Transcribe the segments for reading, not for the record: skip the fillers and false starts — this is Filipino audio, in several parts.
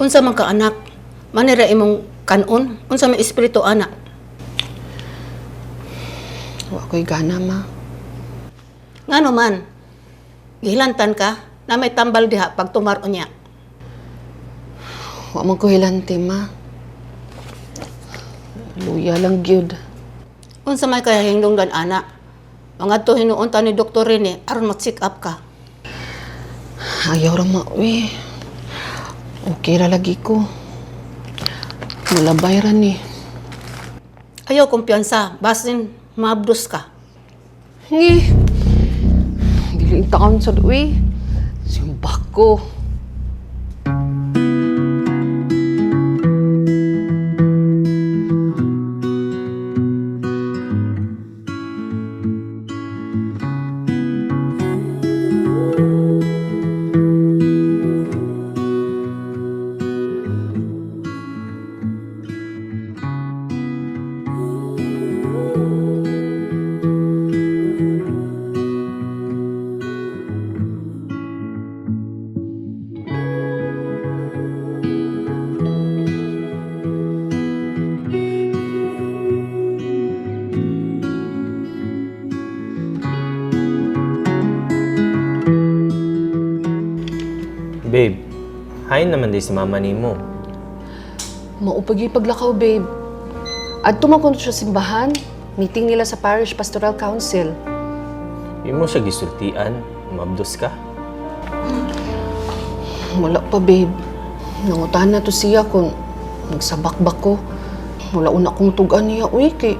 Unsa man ka anak, manira imong kanon, unsa may espiritu anak. Wa ko'y gana, ma. Ngano man, gihilantan ka na may tambal diha pag tumaro niya. Wa man ko hilante, ma. Luya lang gyud. Unsa may kaya hinungdan anak. Mga to hinuunta ni Dr. Rene aron mag-check up ka. Ayaw ra, ma, uy. Okay ra lagi ko. Malabay ra ni. Ayaw kumpiyansa, basin maabdos ka. Ngi. Dili taon sa uy. Simbak ko. Babe, hain naman din si mama ni mo. Maupagi paglakaw, babe. At tumakon siya simbahan. Meeting nila sa Parish Pastoral Council. Di mo siya gisultian, mabdos ka. Wala pa, babe. Nangutahan na to siya kung nagsabakbak ko. Wala una kong tugan niya. Uy, kay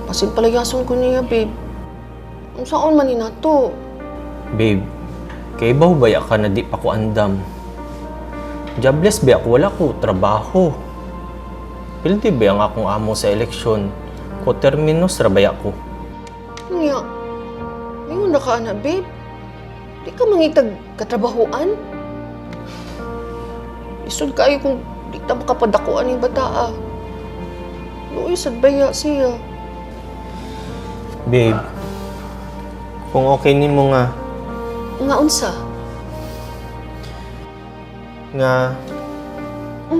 pasin palayason ko niya, babe. Ang saan man na to? Babe, kay baw baya ka na di pa ko andam. Jobless ba ako? Wala ko trabaho. Pildi ba ang akong amo sa eleksyon? Ko terminos ra baya ko. Nga, ngayon na ka, anak, babe. Di ka mangitag katrabahoan? Isod kayo kung di ta makapadakuan yung bata, ah. Luoy, sadbaya siya. Babe, kung okay ni mo nga, Nga unsa? Nga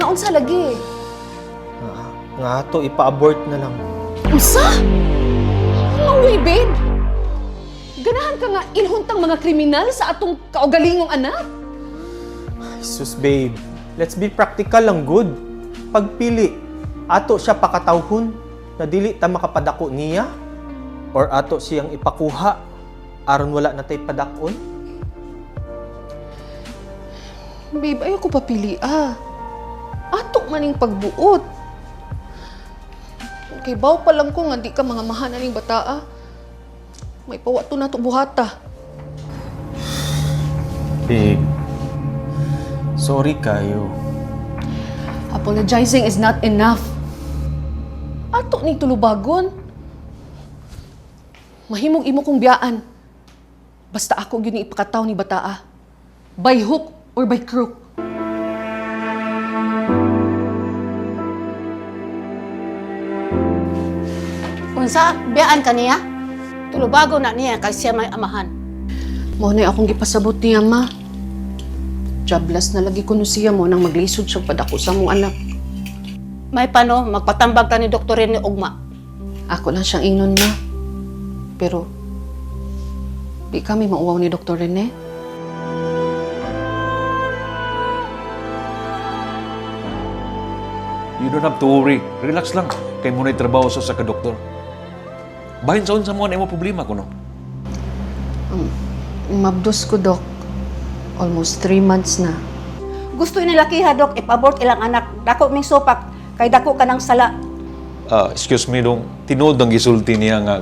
unsa lagi? nga ato ipa-abort na lang. Unsa? Mauwi, babe? Ganahan ka nga inhuntang mga kriminal sa atong kaugalingong anak? Sus, babe. Let's be practical lang, good. Pagpili, ato siya pakatawhon na dili ta makapadako niya or ato siyang ipakuha aron wala na tay padakon. Babe, ayaw ko papili, ah. Atok maning pagbuot. Kay baw pa lang ko nga di ka mga mahanan ng bata, ah. May pawato na to buhata. Babe, sorry kayo. Apologizing is not enough. Ato ni tulubagon. Mahimong imo kong biyaan. Basta ako gyud ni ipakataw ni bataa. By hook or by crook. Unsa, biyaan ka niya? Tulubago na niya kay siya may amahan. Mao na akong gipasabot niya, ma. Jobless na lagi ko no siya mo nang maglisod siya padako sa mong anak. May pano, magpatambag ka ni Dr. Rene ugma. Ako lang siyang ingnon, ma. Pero, di kami mauwaw ni Dr. Rene. You don't have to worry. Relax lang. Kay mo na'y trabaho sa ka-doktor. Bahin sa unsa mo na imo problema ko, no? Mabdos ko, Dok. Almost 3 months na. Gusto inilakiha, Dok, ipabort ilang anak. Dako ming sopak, kay dako ka ng sala. Excuse me, dong. Tinood ang gisulti niya nga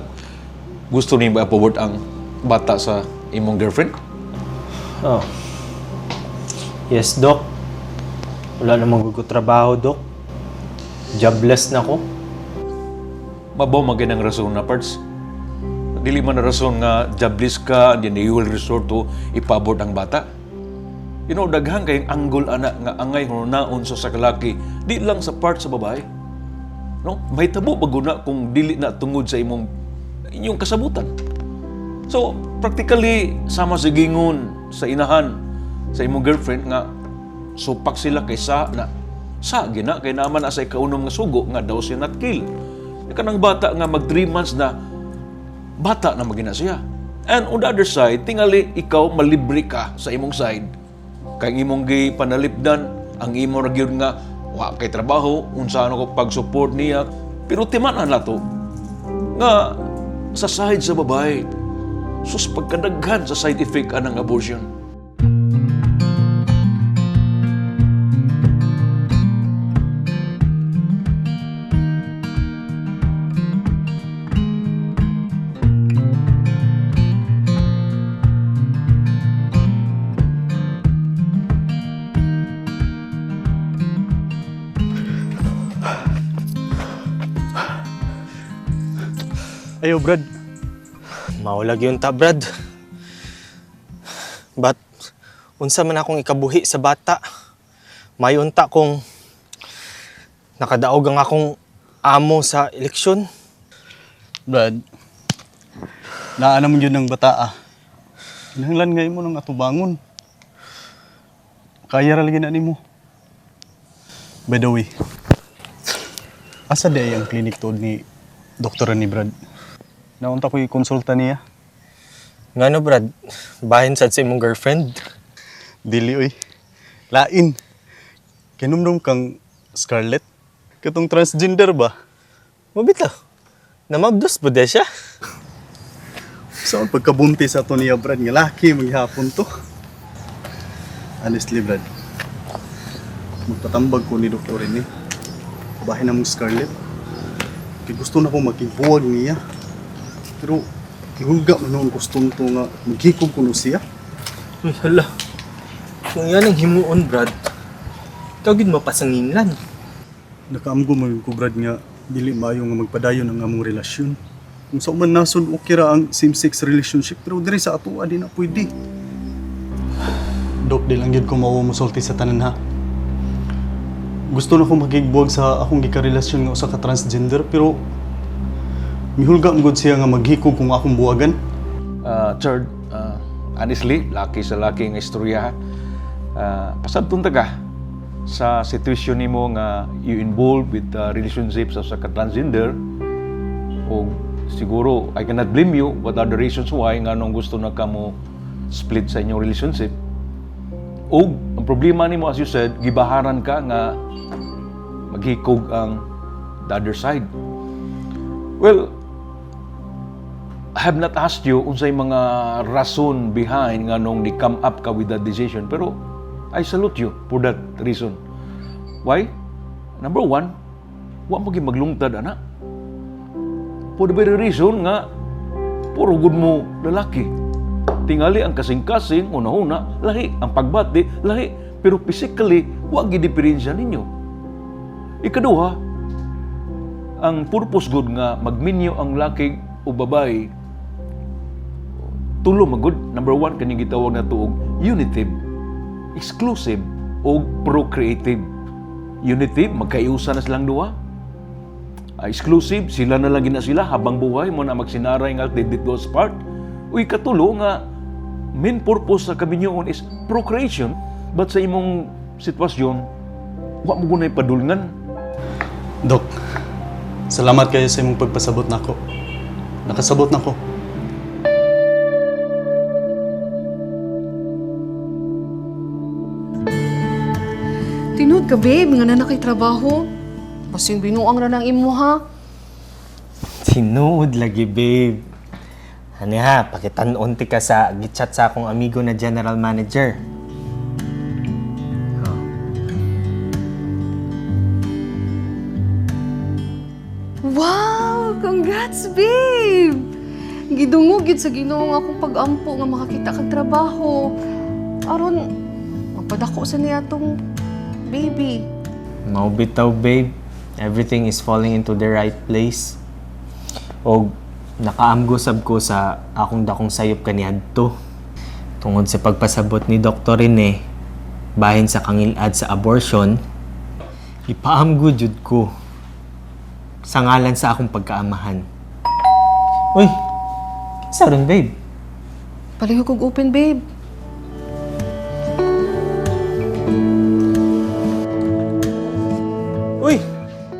gusto niya ba-apabort ang bata sa imong girlfriend? Oh. Yes, Doc. Wala namang trabaho, Doc. Jobless na ko. Mabaw maginang rason na parts. Dili man na rason nga jobless ka and then you will resort to ipabort ang bata. You know, daghang kayong anggol anak nga angay hunaon sa sakalaki, di lang sa part sa babae. No? May tabo paguna kung dili na tungod sa inyong kasabutan. So, practically, sama sa gingon, sa inahan, sa imong girlfriend nga supak sila kay sa na sa gina kay naman asay kaunom nga sugo nga daw siya not kill. Kanang bata nga mag 3 months na bata na magina siya. And on the other side, tingali ikaw malibre ka sa imong side. Kay imong gi panalipdan ang imo ra gyud nga wa kay trabaho unsa ano ko pag-support niya. Pero timan-an nato nga sa side sa babae sus pagkadaghan sa side effect anang abortion. Ayo, Brad. Maulag yun ta, Brad. But, unsa man akong ikabuhi sa bata. May unta kong nakadaog ang akong amo sa eleksyon. Brad, naana mo yun ng bata, ah. Hinahanglan ngayon mo ng atubangon. Kaya ralagin na mo. By the way, asa day ang clinic to ni doktora ni Brad? Naunta ko i-konsulta niya. Ngano, Brad? Bahin sad sa imong girlfriend? Dili, oy. Lain. Kinumdum kang Scarlett. Katong transgender ba? Mabito. Namabdos ba de siya? Saan pagkabuntis sa to niya, Brad, nga laki, maghapon to. Honestly, Brad, magpatambag ko ni doktor ni. Bahin na mong Scarlett. Kaya gusto na kong magkibuwag niya. Pero, kihulga mo noon gusto to nga maghikog ko no siya. Uy, hala. Kung yan ang himuon, Brad, ikaw gid mapasanginlan. Nakaamgo man ko, Brad, nga dili maayo nga magpadayon ang among relasyon. Kung sa man nasun, okay ra ang same-sex relationship, pero diri sa ato, di na pwede. Dok, di lang yun ko maumusulti sa tanan, ha. Gusto na ko magigbuwag sa akong gikarelasyon nga usa ka transgender, pero mihulga ang good siya nga maghikog kung akong buwagan. Third, honestly, laki sa laki nga istorya. Pasabtong taga sa sitwasyon nimo nga you involved with relationships sa ka-transgender o siguro I cannot blame you what are the reasons why nga nung gusto na kamo split sa inyong relationship. O ang problema nimo as you said, gibaharan ka nga maghikog ang the other side. Well, I have not asked you unsay mga rason behind nga nung ni-come up ka with that decision, pero I salute you for that reason. Why? Number one, wa mo maglungtad, ana. For the very reason nga, puro good mo lalaki. Tingali ang kasing-kasing, una-una, lahi. Ang pagbati, lahi. Pero physically, wa gidiferensya ninyo. Ikaduha, ang purpose good nga magminyo ang laki o babae, tulo magud. Number one, kaning gitawag na tuog unitive, exclusive, o procreative. Unitive, magkaiusa na silang duha. Exclusive, sila na lang gina sila habang buhay mo na magsinaray nga they did those part. Uy, katulo nga, main purpose sa kabinyoon is procreation. But sa imong sitwasyon, wa mo gunay padulngan. Dok, salamat kayo sa imong pagpasabot nako. Nakasabot nako. Tinood ka, babe, nga na nakay-trabaho. Kasing binuang ra ng imo, ha? Tinuod lagi, babe. Hani ha, pakitan-unti ka sa gichat sa akong amigo na general manager. Wow! Congrats, babe! Gidungog yun sa Ginoo nga akong pag-ampo nga makakita kag trabaho. Aron, mapadako sa niya tong baby. Mao bitaw, babe. Everything is falling into the right place. Og nakaamgosab ko sa akong dakong sayop kaniadto. Tungod sa pagpasabot ni Dr. Rene, bahin sa kangilad sa abortion, ipaamgo jud ko sa ngalan sa akong pagkaamahan. Uy, sa ron, babe? Palihog kog open, babe.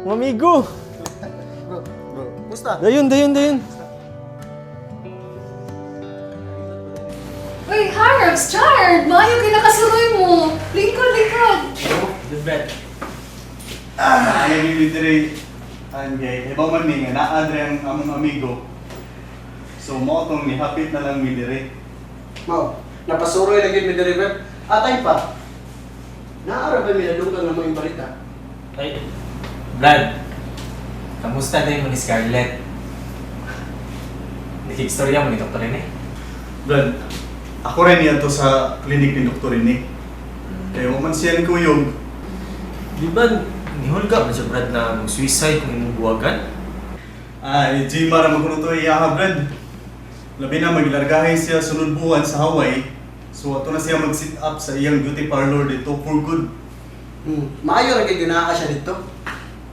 Mamigo! Musta? Dayon. Uy, Harps! Chard! Maayo kayo nakasuroy mo! Lingkod! Ano yung literi? Angay, iba man ni nga naadre ang among amigo. So mo tong nihapit na lang mi dire. Mao, napasuroy lagi mi diri Brad. Atay pa. Naara ba mi nadunggan nga mo yung balita? Ay, Brad, kamusta din mo ni Scarlett? Nakikistorya mo ni Dr. Rene? Brad, ako rin yan to sa klinik ni Dr. Rene. Kaya man siya ni Kuyog. Di ba, nihulga mo siya, Brad, na suicide kung inubuwagan? Ay, Jima ra magkuno to iya Brad. Labi na maglargahay siya sunod buwan sa Hawaii. So ato na siya mag-sit up sa iyang beauty parlor dito for good. Maayo ra kay ginaa siya dito.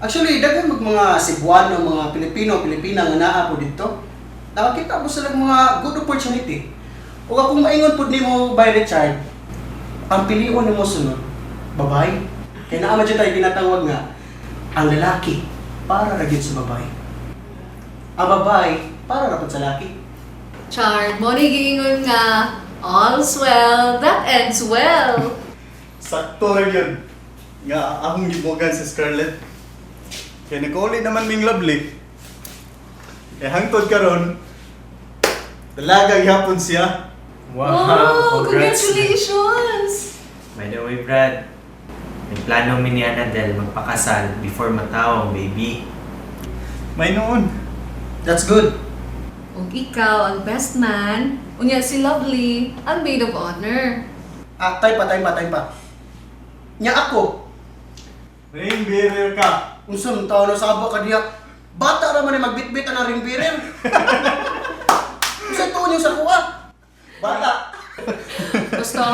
Actually, daghan mag mga Cebuano, mga Pilipina nga naa po dito. Nakakita mo sila mga good opportunity. Ug akong maingon pud nimo by Richard, ang pilion nimo sunod, babae. Kaya naa man siya tayo ginatawag nga, ang lalaki para ra gyud sa babae. Ang babae para ra pud sa lalaki. Chard, mo ni giingon nga, all's well, that ends well. Sakto rin yun. Nga akong gibugan si Scarlett. Kaya nag-uli naman ming lovely. Kaya hangtod karon, dalaga gyapon siya. Wow, congratulations! By the way, Brad, may plano mi ni Annabelle magpakasal before matao ang baby. May noon. That's good. Ug ikaw, ang best man, unya si Lovely, ang maid of honor. Tay pa. Nya ako, Ring bearer ka. unsa man tawo na sa aba ka diya? Bata ra man ay magbitbit ang ring bearer. Unsa tuon yung sa kuha? Bata. Basta,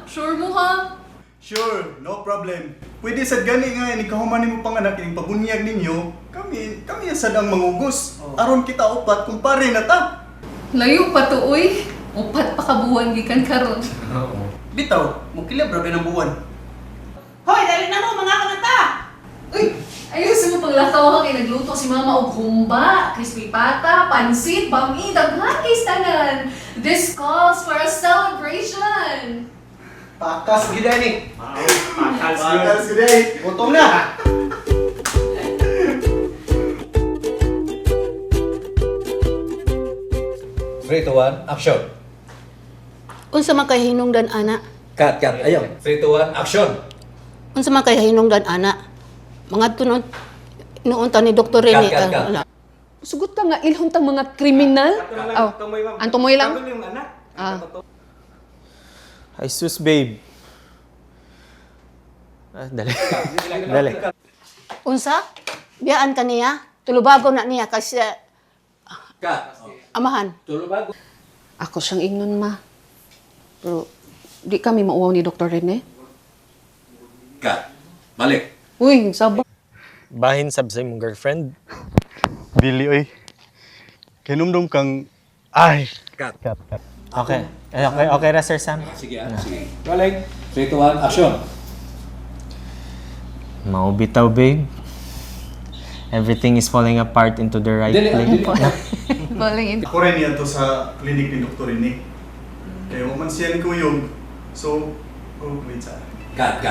sure mo ha? Sure, no problem. Pwede sad gani nga ni kahuman nimo panganak ining pabunyag ninyo. Kami sad ang mangugos. Aron kita upat kumpare na ta. Layo pa to, uy. Upat pa kabuhan gikan karon. Oo. Bitaw, mo kilabra ba ng buwan? Hoy, dali na mo mga kanata! Uy, ayos mo paglakaw ka kay nagluto si Mama og humba, crispy pata, pansit, bami, daghan kay tanan. This calls for a celebration. Pakas gid ni. Bakal si Day. Gutom na. 3, 2, 1, action! Unsa man kay hinungdan ana? Cut, ayaw. 3, 2, 1, action! Unsa man kay hinungdan ana? Mga tunod noon ta ni Dr. Rene. Cut. wala. Sugot ka nga ilhon tang mga kriminal. Oh, antumoy lang. Ah, Ay, sus, babe. Dali. Unsa? Biyaan ka niya? Tulubago na niya kasi Cut! amahan. Tulubago. ako siyang ingnon ma. Pero di kami mauwaw ni Dr. Rene. Cut! Balik! Uy, sabak. Bahin sab sa imong girlfriend. Dili oy. Kinumdum kang ay. Cut! Okay ra, Sir Sam. Sige, sige. Balik! 3, 2, 1, action! Mau bitaw, babe. Everything is falling apart into the right place. Falling in. Ako rin yan to sa klinik ni Dr. Rene. Kaya man siya ni Kuyog. So, wait sa Cut!